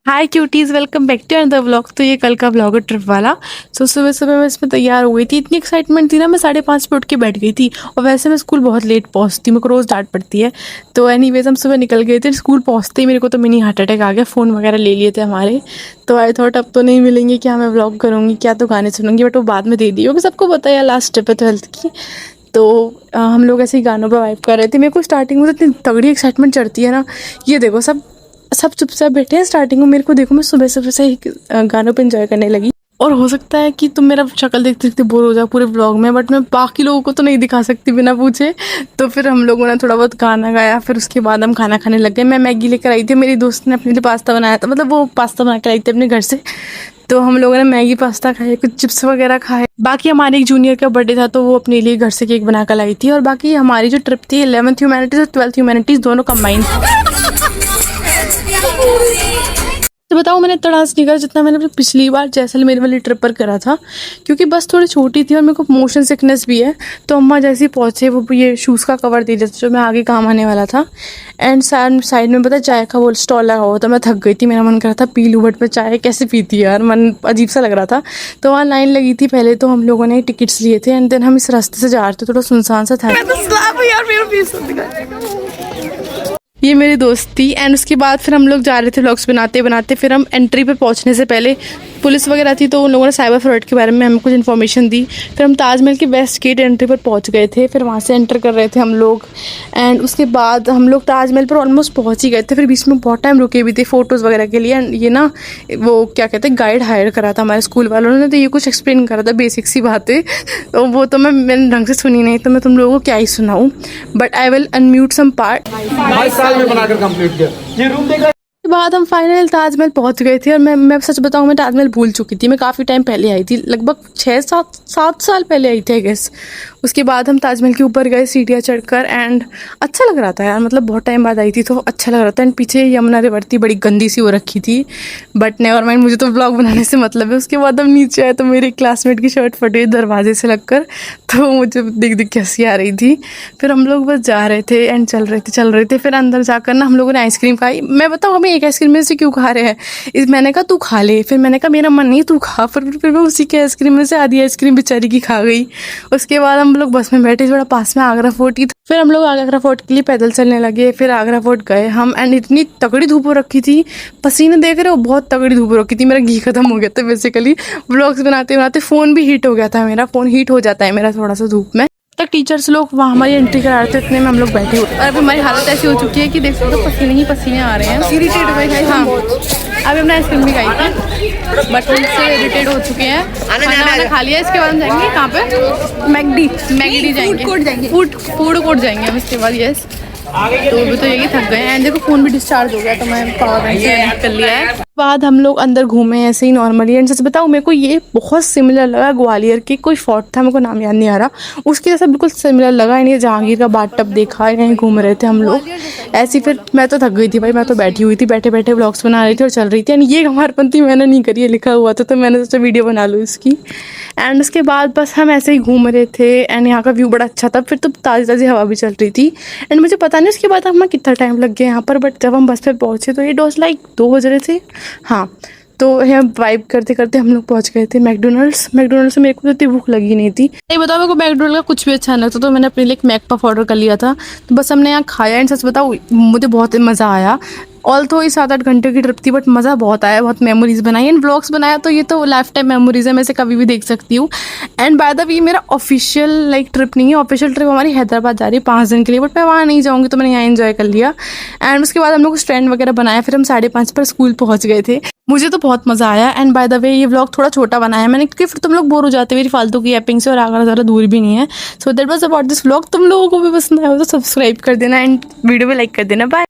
Hi cuties, welcome back to another vlog. तो ये कल का व्लॉग है ट्रिप वाला। सुबह सुबह मैं इसमें तैयार हो गई थी, इतनी एक्साइटमेंट थी ना, मैं 5:30 पे उठ के बैठ गई थी। और वैसे मैं स्कूल बहुत लेट पहुंचती, मेरे को रोज़ डांट पड़ती है। तो एनीवेज हम सुबह निकल गए थे। स्कूल पहुंचते ही मेरे को तो मिनी हार्ट अटैक आ गया। फ़ोन वगैरह ले लिए थे हमारे। तो आई थॉट अब तो नहीं मिलेंगे, क्या मैं व्लॉग करूँगी, क्या तो गाने सुनूंगी, बट वो बाद में दे दी, क्योंकि सबको पता है लास्ट ट्रिप है 12th की। तो हम लोग ऐसे ही गानों पर वाइब कर रहे थे। मेरे को स्टार्टिंग में तो इतनी तगड़ी एक्साइटमेंट चढ़ती है ना। ये देखो, सब सब चुपचाप बैठे हैं स्टार्टिंग में। मेरे को देखो, मैं सुबह सुबह से ही गानों पे एंजॉय करने लगी। और हो सकता है कि तुम मेरा शक्ल देखते देखते बोर हो जाओ पूरे व्लॉग में, बट मैं बाकी लोगों को तो नहीं दिखा सकती बिना पूछे। तो फिर हम लोगों ने थोड़ा बहुत गाना गाया, फिर उसके बाद हम खाना खाने लग गए। मैं मैगी लेकर आई थी, मेरी दोस्त ने अपने लिए पास्ता बनाया था, मतलब वो पास्ता बना कर आई थी अपने घर से। तो हम लोगों ने मैगी पास्ता खाए, कुछ चिप्स वगैरह खाए। बाकी हमारे एक जूनियर का बर्थडे था, तो वो अपने लिए घर से केक बना कर लाई थी। और बाकी हमारी जो ट्रिप थी 11th ह्यूमैनिटीज़ और 12th ह्यूमैनिटीज़ दोनों कंबाइंड। तो बताओ, मैंने इतना डांस नहीं करा जितना मैंने अपनी पिछली बार जैसलमेर वाली ट्रिप पर करा था, क्योंकि बस थोड़ी छोटी थी और मेरे को मोशन सिकनेस भी है। तो अम्मा जैसे ही पहुँचे, वो ये शूज़ का कवर दे देते जो मैं आगे काम आने वाला था। एंड साइड में पता चाय का वो स्टॉल लगा हुआ था। मैं थक गई थी, मेरा मन कर रहा था पी लूँ, बट मैं चाय कैसे पीती यार, मन अजीब सा लग रहा था। तो वहाँ लाइन लगी थी पहले, तो हम लोगों ने टिकट्स लिए थे। एंड देन हम इस रास्ते से जा रहे थे, थोड़ा सुनसान सा था। ये मेरी दोस्त थी। एंड उसके बाद फिर हम लोग जा रहे थे व्लॉग्स बनाते बनाते। फिर हम एंट्री पे पहुंचने से पहले पुलिस वगैरह थी, तो उन लोगों ने साइबर फ्रॉड के बारे में हमें कुछ इन्फॉर्मेशन दी। फिर हम ताजमहल की वेस्ट गेट एंट्री पर पहुंच गए थे, फिर वहां से एंटर कर रहे थे हम लोग। एंड उसके बाद हम लोग ताजमहल पर ऑलमोस्ट पहुंच ही गए थे। फिर बीच में बहुत टाइम रुके भी थे फ़ोटोज़ वगैरह के लिए। एंड ये ना, वो क्या कहते हैं, गाइड हायर करा था हमारे स्कूल वालों ने, तो ये कुछ एक्सप्लेन करा था बेसिक सी बातें। तो वो तो मैंने ढंग से सुनी नहीं, तो मैं तुम लोगों को क्या ही सुनाऊँ, but I will unmute some part. 22 साल में बनाकर कंप्लीट किया ये रूम देखा। के बाद हम फाइनल ताजमहल पहुंच गए थे। और मैं सच बताऊं, मैं ताजमहल भूल चुकी थी। मैं काफ़ी टाइम पहले आई थी, लगभग 6-7 साल पहले आई थी आई गेस। उसके बाद हम ताजमहल के ऊपर गए सीढ़ियाँ चढ़कर। एंड अच्छा लग रहा था यार, मतलब बहुत टाइम बाद आई थी तो अच्छा लग रहा था। एंड पीछे यमुना रिवर थी, बड़ी गंदी सी हो रखी थी, बट नेवर माइंड, मुझे तो व्लॉग बनाने से मतलब है। उसके बाद हम नीचे आए तो मेरी क्लासमेट की शर्ट फटी हुई दरवाजे से लगकर, तो मुझे देख देख के हंसी आ रही थी। फिर हम लोग बस जा रहे थे एंड चल रहे थे। फिर अंदर जाकर ना हम लोगों ने आइसक्रीम खाई। मैं बताऊँ, हमें एक आइसक्रीम में से क्यों खा रहे हैं, मैंने कहा तू खा ले, फिर मैंने कहा मेरा मन नहीं, तू खा। फिर मैं उसी के आइसक्रीम में से आधी आइसक्रीम बेचारी की खा गई। उसके बाद हम लोग बस में बैठे, थोड़ा पास में आगरा फोर्ट ही था। फिर हम लोग आगरा फोर्ट के लिए पैदल चलने लगे। फिर आगरा फोर्ट गए हम। एंड इतनी तगड़ी धूप हो रखी थी, पसीने देख रहे हो, बहुत तगड़ी धूप हो रखी थी। मेरा घी खत्म हो गया था बेसिकली व्लॉग्स बनाते बनाते। फ़ोन भी हीट हो गया था, मेरा फ़ोन हीट हो जाता है मेरा थोड़ा सा धूप में। तक टीचर्स लोग वहाँ हमारी एंट्री करा रहे थे, इतने में हम लोग बैठे हुए। और अभी हमारी हालत ऐसी हो चुकी है कि देख सकते हो, पसीने ही पसीने आ रहे हैं। इरिटेट हो गए। हाँ, अभी हमने आइसक्रीम भी खाई थी, बट हमसे इरिटेट हो चुके हैं। खाना खा लिया, इसके बाद हम जाएंगे कहाँ पे, मैगडी जाएंगे, फूड कोर्ट जाएंगे हम इसके बाद। यस, तो अभी तो यही थक गए हैं। एंड देखो, फ़ोन भी डिस्चार्ज हो गया, तो मैं पावर बैंक से कनेक्ट कर लिया है। बाद हम लोग अंदर घूमे ऐसे ही नॉर्मली। एंड सच बताऊँ, मेरे को ये बहुत सिमिलर लगा ग्वालियर के, कोई फोर्ट था, मेरे को नाम याद नहीं आ रहा, उसके जैसा बिल्कुल सिमिलर लगा। एंड ये जहांगीर का बाट टब देखा, यहीं घूम रहे थे हम लोग ऐसे। फिर मैं तो थक गई थी भाई, मैं तो बैठी हुई थी, बैठे बैठे व्लॉग्स बना रही थी और चल रही थी। एंड ये हमारपंथी मैंने नहीं करी है, लिखा हुआ था, तो मैंने सोचा वीडियो बना लूँ इसकी। एंड उसके बाद बस हम ऐसे ही घूम रहे थे। एंड यहाँ का व्यू बड़ा अच्छा था। फिर तो ताज़ी ताज़ी हवा भी चल रही थी। एंड मुझे पता नहीं उसके बाद हमें कितना टाइम लग गया यहाँ पर, बट जब हम बस पे पहुँचे तो इट वाज लाइक 2 बज रहे थे। हाँ, तो यहाँ वाइब करते करते हम लोग पहुँच गए थे मैकडोनल्ड्स से। मेरे को तो इतनी भूख लगी नहीं थी, नहीं बताओ, मेरे को मैकडोनल्ड का कुछ भी अच्छा नहीं लगता, तो मैंने अपने लिए एक मैक पफ ऑर्डर कर लिया था। तो बस हमने यहाँ खाया। एंड सच बताओ, मुझे बहुत मज़ा आया। ऑल तो ये 7-8 घंटे की ट्रिप थी, बट मज़ा बहुत आया, बहुत मेमोरीज बनाई एंड व्लॉग्स बनाया। तो ये तो लाइफ टाइम मेमोरीज है, मैं इसे कभी भी देख सकती हूँ। एंड बाय द वे, मेरा ऑफिशियल लाइक ट्रिप नहीं है, ऑफिशियल ट्रिप हमारी हैदराबाद जा रही है 5 दिन के लिए, बट मैं वहाँ नहीं जाऊँगी, तो मैंने यहाँ एंजॉय कर लिया। एंड उसके बाद हम लोग स्टैंड वगैरह बनाया। फिर हम 5:30 पर स्कूल पहुँच गए थे। मुझे तो बहुत मज़ा आया। एंड बाय द वे, ये व्लॉग थोड़ा छोटा बनाया मैंने, क्योंकि फिर तुम लोग बोर हो जाते मेरी फालतू की एपिंग से, और आगरा ज़्यादा दूर भी नहीं है। So that was about this vlog. तुम लोगों को भी पसंद आया हो तो सब्सक्राइब कर देना एंड वीडियो भी लाइक कर देना। बाय।